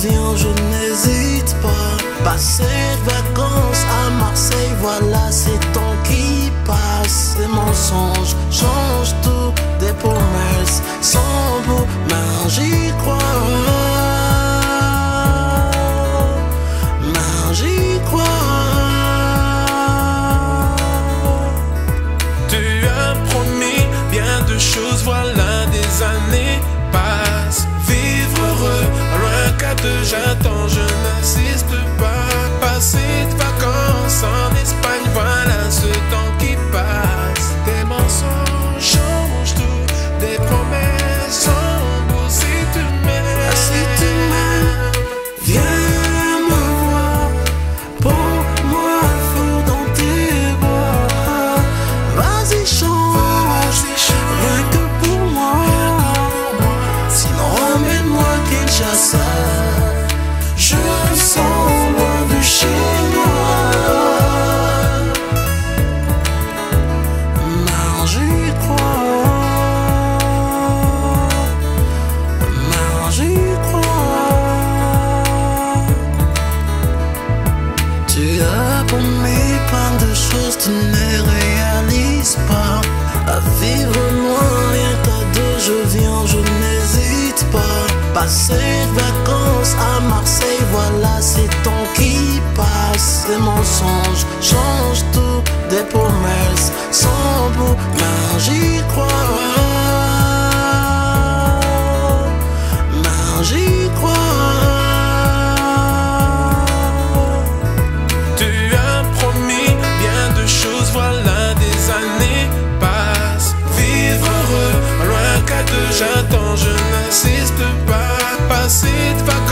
viens, je n'hésite pas. Passer de vacances à Marseille, voilà ces temps qui passent. Ces mensonges changent tout, des promesses sans bout, mais j'y crois. Mais j'y crois. Tu as promis bien de choses, voilà des années passent. Vivre heureux, loin qu'à deux, j'attends, je n'insiste pas. Passer de vacances en Espagne, voilà ce temps qui passe. Des mensonges changent tout, des promesses sont beaux. Si tu m'aimes, Si tu m'aimes, viens me voir. Pour moi, faut dans tes bras. Vas-y, change, rien que pour moi. Sinon, emmène-moi Kinshasa. Je me sens loin de chez moi. Mais j'y crois. Mais j'y crois. Tu as promis plein de choses, tu ne réalises pas. À vivre loin, rien qu'à deux, je viens, je n'hésite pas. Passer de vacances à Marseille, voilà ces temps qui passent. Des mensonges changent tout, des promesses sans bout, mais j'y crois. Mais j'y crois. tu as promis bien de choses, voilà des années passent. Vivre heureux, loin qu'à deux, j'attends, je n'insiste pas. Passer de vacances